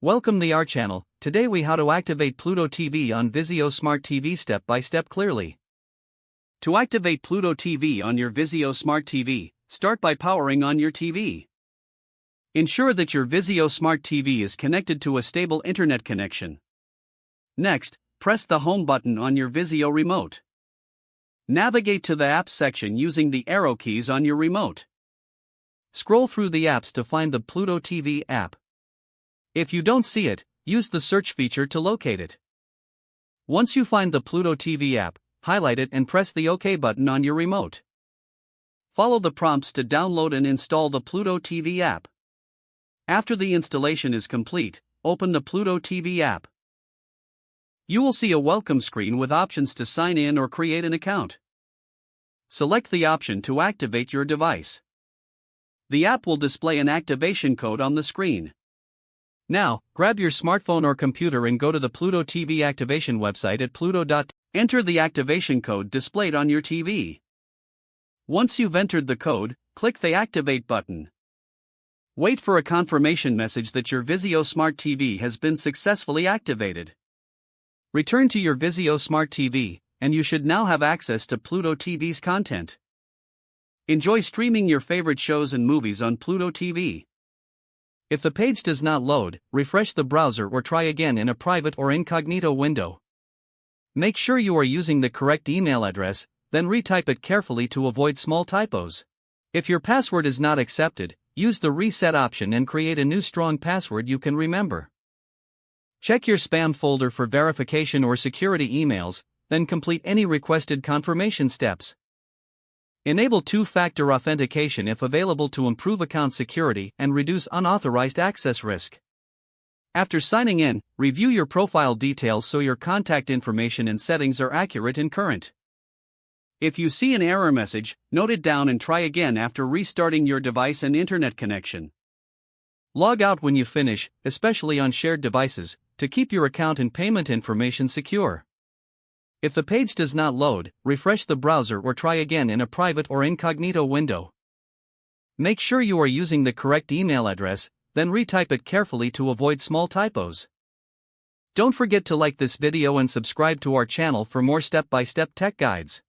Welcome to our channel. Today we how to activate Pluto TV on Vizio Smart TV step by step clearly. To activate Pluto TV on your Vizio Smart TV, start by powering on your TV. Ensure that your Vizio Smart TV is connected to a stable internet connection. Next, press the home button on your Vizio remote. Navigate to the apps section using the arrow keys on your remote. Scroll through the apps to find the Pluto TV app. If you don't see it, use the search feature to locate it. Once you find the Pluto TV app, highlight it and press the OK button on your remote. Follow the prompts to download and install the Pluto TV app. After the installation is complete, open the Pluto TV app. You will see a welcome screen with options to sign in or create an account. Select the option to activate your device. The app will display an activation code on the screen. Now, grab your smartphone or computer and go to the Pluto TV activation website at pluto.tv. Enter the activation code displayed on your TV. Once you've entered the code, click the Activate button. Wait for a confirmation message that your Vizio Smart TV has been successfully activated. Return to your Vizio Smart TV, and you should now have access to Pluto TV's content. Enjoy streaming your favorite shows and movies on Pluto TV. If the page does not load, refresh the browser or try again in a private or incognito window. Make sure you are using the correct email address, then retype it carefully to avoid small typos. If your password is not accepted, use the reset option and create a new strong password you can remember. Check your spam folder for verification or security emails, then complete any requested confirmation steps. Enable two-factor authentication if available to improve account security and reduce unauthorized access risk. After signing in, review your profile details so your contact information and settings are accurate and current. If you see an error message, note it down and try again after restarting your device and internet connection. Log out when you finish, especially on shared devices, to keep your account and payment information secure. If the page does not load, refresh the browser or try again in a private or incognito window. Make sure you are using the correct email address, then retype it carefully to avoid small typos. Don't forget to like this video and subscribe to our channel for more step-by-step tech guides.